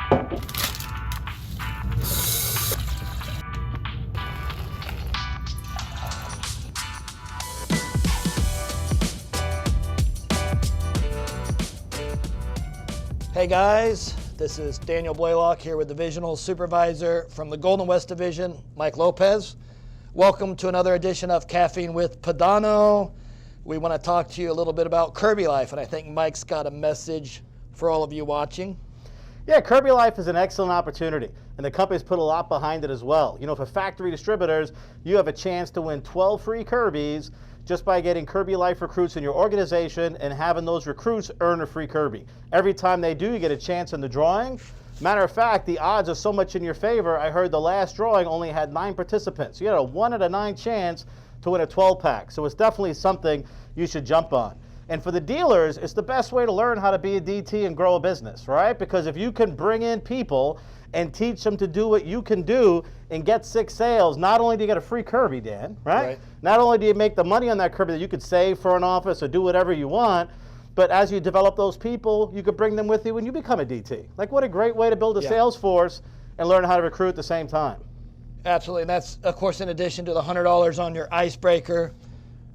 Hey guys, this is Daniel Blaylock here with Divisional Supervisor from the Golden West Division, Mike Lopez. Welcome to another edition of Caffeine with Pedano. We want to talk to you a little bit about Kirby Life, and I think Mike's got a message for all of you watching. Yeah, Kirby Life is an excellent opportunity, and the company's put a lot behind it as well. You know, for factory distributors, you have a chance to win 12 free Kirbys just by getting Kirby Life recruits in your organization and having those recruits earn a free Kirby. Every time they do, you get a chance in the drawing. Matter of fact, the odds are so much in your favor. I heard the last drawing only had 9 participants. You had a 1 out of 9 chance to win a 12-pack. So it's definitely something you should jump on. And for the dealers, it's the best way to learn how to be a DT and grow a business, right? Because if you can bring in people and teach them to do what you can do and get 6 sales, not only do you get a free Kirby, Dan, right? Not only do you make the money on that Kirby that you could save for an office or do whatever you want, but as you develop those people, you could bring them with you when you become a DT. Like, what a great way to build a sales force and learn how to recruit at the same time. Absolutely, and that's, of course, in addition to the $100 on your icebreaker,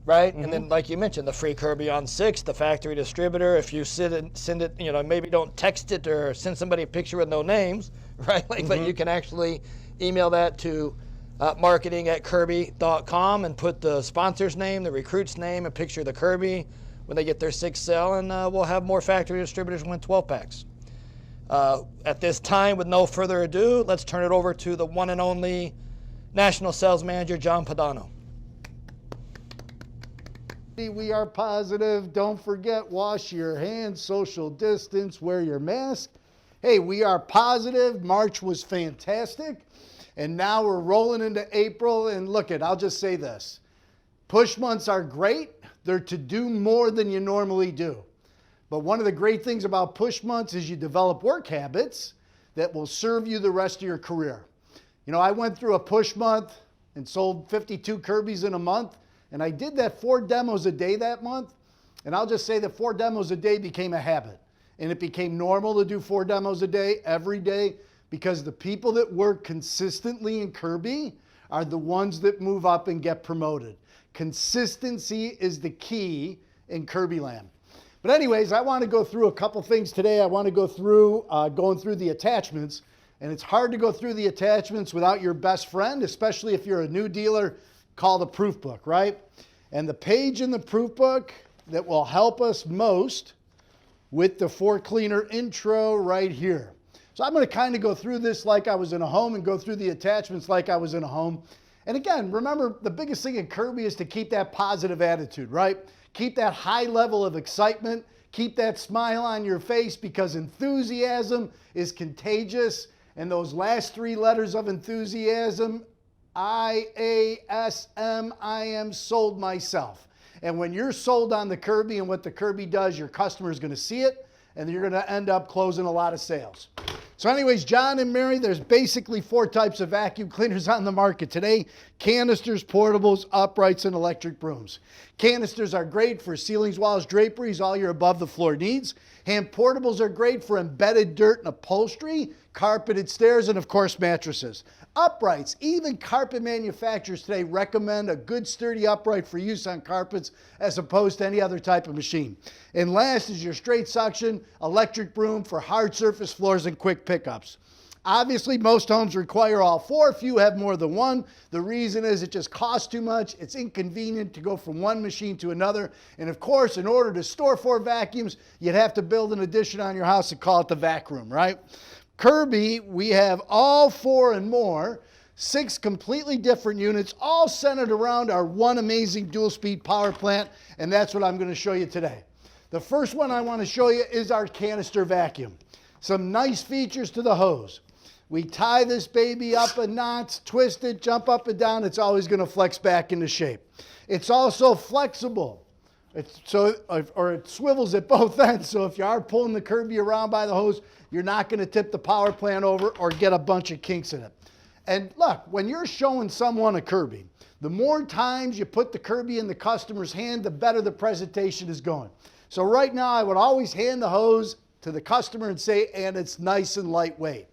right? And then, like you mentioned, the free Kirby on 6, the factory distributor. If you send it, you know, maybe don't text it or send somebody a picture with no names, right? Like, but you can actually email that to marketing@kirby.com and put the sponsor's name, the recruit's name, a picture of the Kirby when they get their 6th sale, and we'll have more factory distributors win 12 packs. At this time, with no further ado, let's turn it over to the one and only National Sales Manager, John Pedano. We are positive. Don't forget, wash your hands, social distance, wear your mask. Hey, we are positive. March was fantastic. And now we're rolling into April. And look I'll just say this. Push months are great. They're to do more than you normally do. But one of the great things about push months is you develop work habits that will serve you the rest of your career. You know, I went through a push month and sold 52 Kirbys in a month. And I did that 4 demos a day that month. And I'll just say that 4 demos a day became a habit. And it became normal to do 4 demos a day, every day, because the people that work consistently in Kirby are the ones that move up and get promoted. Consistency is the key in Kirby land. But anyways, I want to go through a couple things today. I want to go through going through the attachments. And it's hard to go through the attachments without your best friend, especially if you're a new dealer, called a proof book, right? And the page in the proof book that will help us most with the 4 cleaner intro right here. So I'm going to kind of go through this like I was in a home and go through the attachments like I was in a home. And again, remember, the biggest thing in Kirby is to keep that positive attitude, right? Keep that high level of excitement. Keep that smile on your face, because enthusiasm is contagious. And those last 3 letters of enthusiasm, IASM, I am sold myself. And when you're sold on the Kirby and what the Kirby does, your customer is going to see it, and you're going to end up closing a lot of sales. So anyways, John and Mary, there's basically 4 types of vacuum cleaners on the market today: canisters, portables, uprights, and electric brooms. Canisters are great for ceilings, walls, draperies, all your above the floor needs. Hand portables are great for embedded dirt and upholstery, carpeted stairs, and of course mattresses. Uprights, even carpet manufacturers today recommend a good sturdy upright for use on carpets as opposed to any other type of machine. And last is your straight suction electric broom for hard surface floors and quick pickups. Obviously, most homes require all 4. Few have more than 1. The reason is it just costs too much. It's inconvenient to go from one machine to another. And of course, in order to store 4 vacuums, you'd have to build an addition on your house and call it the vac room, right? Kirby, we have all 4 and more, 6 completely different units, all centered around our one amazing dual-speed power plant, and that's what I'm going to show you today. The first one I want to show you is our canister vacuum. Some nice features to the hose. We tie this baby up in knots, twist it, jump up and down. It's always going to flex back into shape. It's also flexible. It swivels at both ends. So if you are pulling the Kirby around by the hose, you're not going to tip the power plant over or get a bunch of kinks in it. And look, when you're showing someone a Kirby, the more times you put the Kirby in the customer's hand, the better the presentation is going. So right now, I would always hand the hose to the customer and say, and it's nice and lightweight.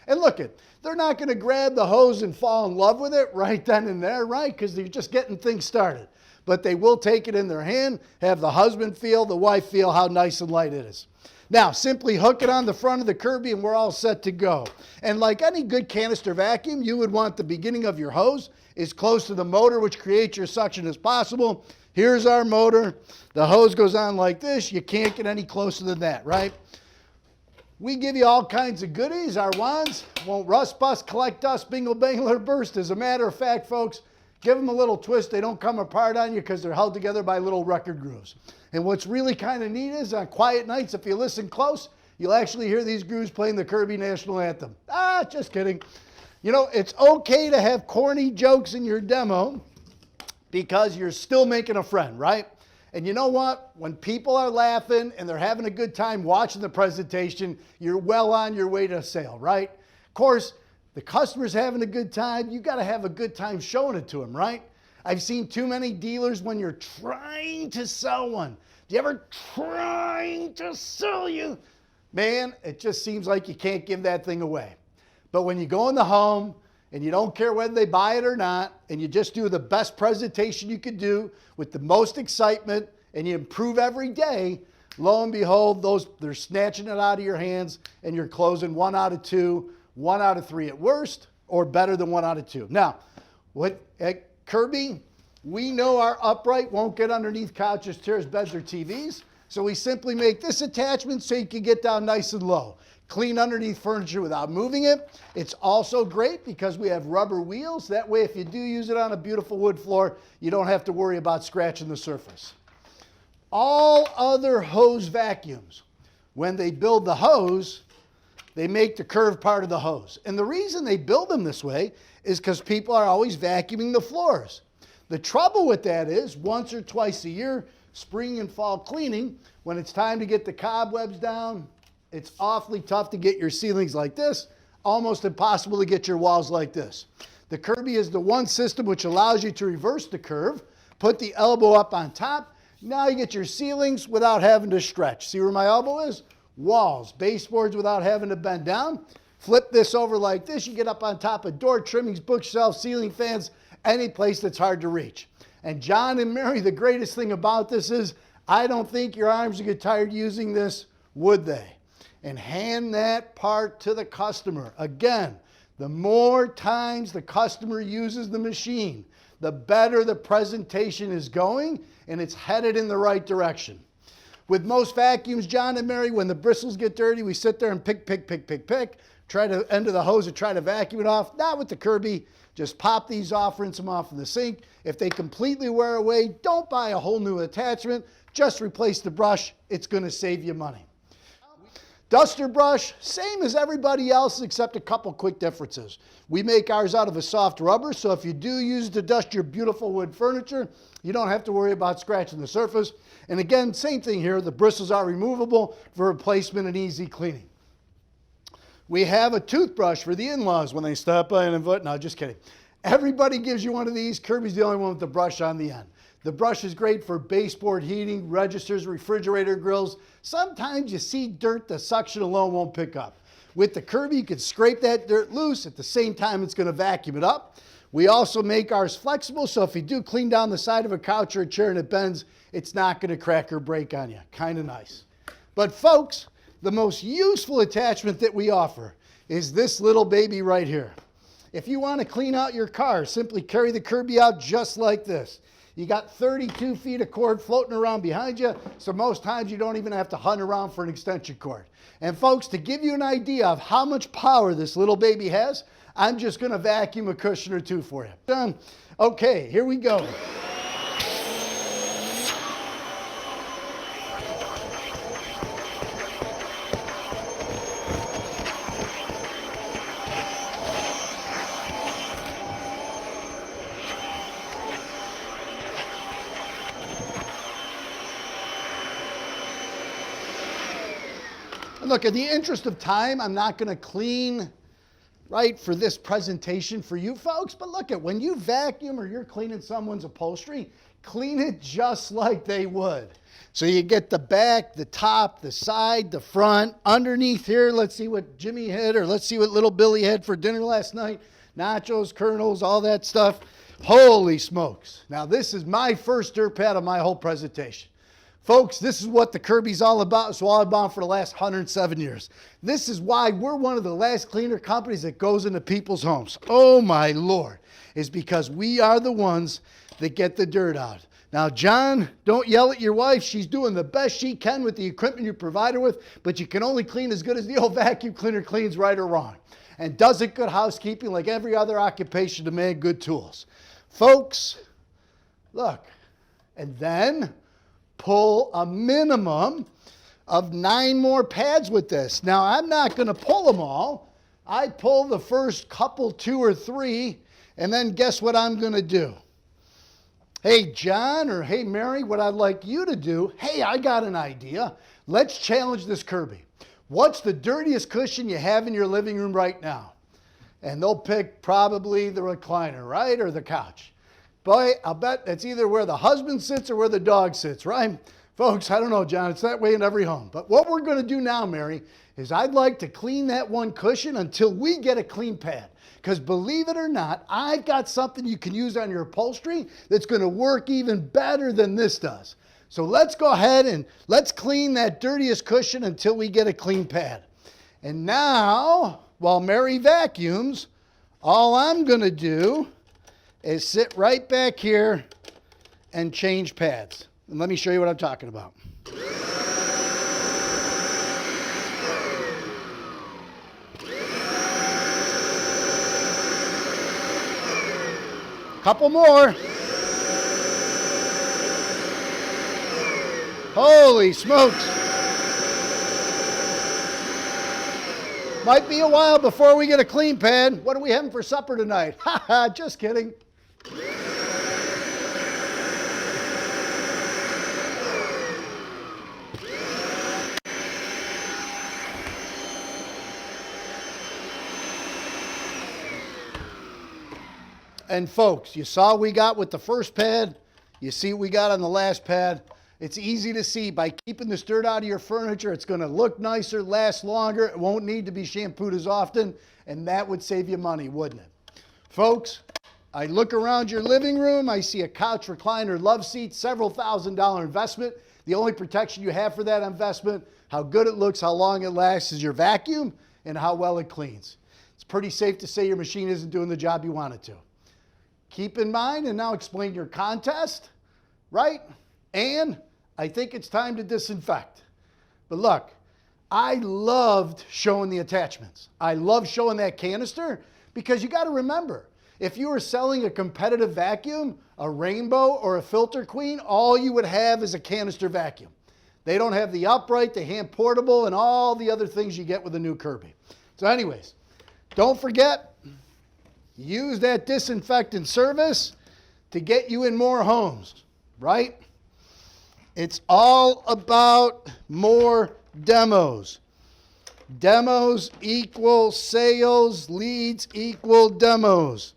And look it, they're not going to grab the hose and fall in love with it right then and there, right? Because they're just getting things started. But they will take it in their hand, have the husband feel, the wife feel how nice and light it is. Now, simply hook it on the front of the Kirby and we're all set to go. And like any good canister vacuum, you would want the beginning of your hose as close to the motor, which creates your suction, as possible. Here's our motor. The hose goes on like this. You can't get any closer than that, right? We give you all kinds of goodies. Our wands won't rust, bust, collect dust, bingle, bangle, or burst. As a matter of fact, folks, give them a little twist. They don't come apart on you because they're held together by little record grooves. And what's really kind of neat is on quiet nights, if you listen close, you'll actually hear these grooves playing the Kirby National Anthem. Just kidding. You know, it's okay to have corny jokes in your demo because you're still making a friend, right? And you know what? When people are laughing and they're having a good time watching the presentation, you're well on your way to a sale, right? Of course, the customer's having a good time. You got to have a good time showing it to them, right? I've seen too many dealers when you're trying to sell one. Do you ever trying to sell you? Man, it just seems like you can't give that thing away. But when you go in the home and you don't care whether they buy it or not, and you just do the best presentation you could do with the most excitement, and you improve every day, lo and behold, they're snatching it out of your hands, and you're closing 1 out of 2, 1 out of 3 at worst, or better than 1 out of 2. Now, at Kirby, we know our upright won't get underneath couches, chairs, beds, or TVs, so we simply make this attachment so you can get down nice and low. Clean underneath furniture without moving it. It's also great because we have rubber wheels. That way, if you do use it on a beautiful wood floor, you don't have to worry about scratching the surface. All other hose vacuums, when they build the hose, they make the curved part of the hose. And the reason they build them this way is because people are always vacuuming the floors. The trouble with that is once or twice a year, spring and fall cleaning, when it's time to get the cobwebs down, it's awfully tough to get your ceilings like this, almost impossible to get your walls like this. The Kirby is the one system which allows you to reverse the curve, put the elbow up on top. Now you get your ceilings without having to stretch. See where my elbow is? Walls, baseboards without having to bend down. Flip this over like this, you get up on top of door trimmings, bookshelves, ceiling fans, any place that's hard to reach. And John and Mary, the greatest thing about this is, I don't think your arms would get tired using this, would they? And hand that part to the customer. Again, the more times the customer uses the machine, the better the presentation is going and it's headed in the right direction. With most vacuums, John and Mary, when the bristles get dirty, we sit there and pick, try to end of the hose and try to vacuum it off. Not with the Kirby. Just pop these off, rinse them off in the sink. If they completely wear away, don't buy a whole new attachment. Just replace the brush. It's going to save you money. Duster brush, same as everybody else except a couple quick differences. We make ours out of a soft rubber, so if you do use to dust your beautiful wood furniture, you don't have to worry about scratching the surface. And again, same thing here, the bristles are removable for replacement and easy cleaning. We have a toothbrush for the in-laws when they stop by and invite. No, just kidding. Everybody gives you one of these. Kirby's the only one with the brush on the end. The brush is great for baseboard heating, registers, refrigerator grills. Sometimes you see dirt the suction alone won't pick up. With the Kirby, you can scrape that dirt loose. At the same time, it's going to vacuum it up. We also make ours flexible, so if you do clean down the side of a couch or a chair and it bends, it's not going to crack or break on you. Kind of nice. But folks, the most useful attachment that we offer is this little baby right here. If you want to clean out your car, simply carry the Kirby out just like this. You got 32 feet of cord floating around behind you, so most times you don't even have to hunt around for an extension cord. And folks, to give you an idea of how much power this little baby has, I'm just going to vacuum a cushion or two for you. Done. Okay, here we go. Look, in the interest of time, I'm not going to clean right, for this presentation for you folks. But look at when you vacuum or you're cleaning someone's upholstery, clean it just like they would. So you get the back, the top, the side, the front, underneath here. Let's see what Jimmy had, or let's see what little Billy had for dinner last night. Nachos, kernels, all that stuff. Holy smokes. Now this is my first dirt pad of my whole presentation. Folks, this is what the Kirby's all about. It's all about for the last 107 years. This is why we're one of the last cleaner companies that goes into people's homes. Oh my Lord. Is because we are the ones that get the dirt out. Now, John, don't yell at your wife. She's doing the best she can with the equipment you provide her with, but you can only clean as good as the old vacuum cleaner cleans, right or wrong. And does it good housekeeping like every other occupation to make good tools. Folks, look, and then pull a minimum of 9 more pads with this. Now, I'm not going to pull them all. I pull the first couple, 2 or 3, and then guess what I'm going to do? Hey, John, or hey, Mary, what I'd like you to do, hey, I got an idea. Let's challenge this Kirby. What's the dirtiest cushion you have in your living room right now? And they'll pick probably the recliner, right, or the couch. Boy, I'll bet it's either where the husband sits or where the dog sits, right? Folks, I don't know, John. It's that way in every home. But what we're going to do now, Mary, is I'd like to clean that one cushion until we get a clean pad. Because believe it or not, I've got something you can use on your upholstery that's going to work even better than this does. So let's go ahead and let's clean that dirtiest cushion until we get a clean pad. And now, while Mary vacuums, all I'm going to do is sit right back here and change pads. And let me show you what I'm talking about. Couple more. Holy smokes. Might be a while before we get a clean pad. What are we having for supper tonight? Ha ha, just kidding. And folks, you saw what we got with the first pad. You see what we got on the last pad. It's easy to see. By keeping this dirt out of your furniture, it's going to look nicer, last longer. It won't need to be shampooed as often, and that would save you money, wouldn't it? Folks, I look around your living room. I see a couch, recliner, love seat, several $1,000 investment. The only protection you have for that investment, how good it looks, how long it lasts, is your vacuum and how well it cleans. It's pretty safe to say your machine isn't doing the job you want it to. Keep in mind, and now explain your contest, right? And I think it's time to disinfect. But look, I loved showing the attachments. I love showing that canister because you got to remember, if you were selling a competitive vacuum, a Rainbow or a Filter Queen, all you would have is a canister vacuum. They don't have the upright, the hand portable, and all the other things you get with a new Kirby. So anyways, don't forget, use that disinfectant service to get you in more homes, right? It's all about more demos. Demos equal sales, leads equal demos.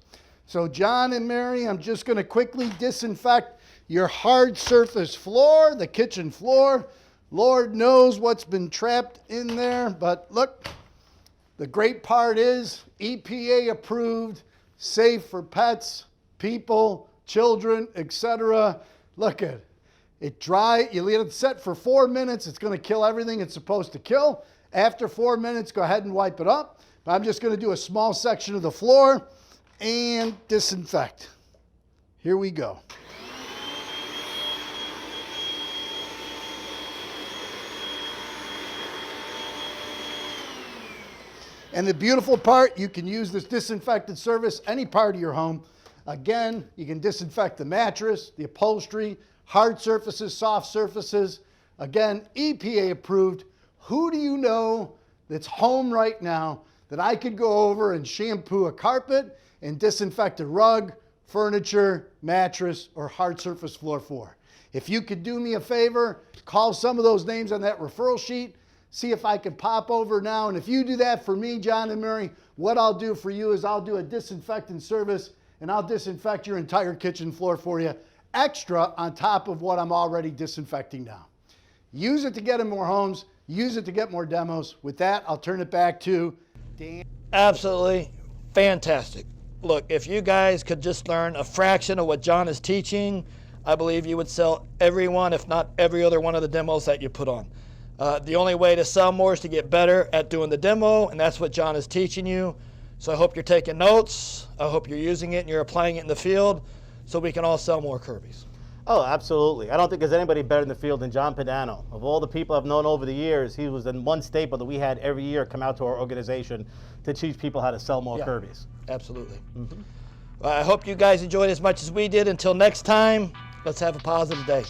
So John and Mary, I'm just going to quickly disinfect your hard surface floor, the kitchen floor. Lord knows what's been trapped in there, but look, the great part is EPA approved, safe for pets, people, children, etc. Look at it. It dry, you let it set for 4 minutes, it's going to kill everything it's supposed to kill. After 4 minutes, go ahead and wipe it up. But I'm just going to do a small section of the floor and disinfect. Here we go. And the beautiful part, you can use this disinfectant service any part of your home. Again, you can disinfect the mattress, the upholstery, hard surfaces, soft surfaces. Again, EPA approved. Who do you know that's home right now that I could go over and shampoo a carpet and disinfect a rug, furniture, mattress, or hard surface floor for? If you could do me a favor, call some of those names on that referral sheet. see if I can pop over now. And if you do that for me, John and Mary, what I'll do for you is I'll do a disinfectant service, and I'll disinfect your entire kitchen floor for you, extra on top of what I'm already disinfecting now. Use it to get in more homes. Use it to get more demos. With that, I'll turn it back to Dan. Absolutely fantastic. Look, if you guys could just learn a fraction of what John is teaching, I believe you would sell every one, if not every other one of the demos that you put on. The only way to sell more is to get better at doing the demo, and that's what John is teaching you. So I hope you're taking notes. I hope you're using it and you're applying it in the field so we can all sell more Kirbys. Oh, absolutely. I don't think there's anybody better in the field than John Pedano. Of all the people I've known over the years, he was the one staple that we had every year come out to our organization to teach people how to sell more Kirbys. Absolutely. I hope you guys enjoyed as much as we did. Until next time, let's have a positive day.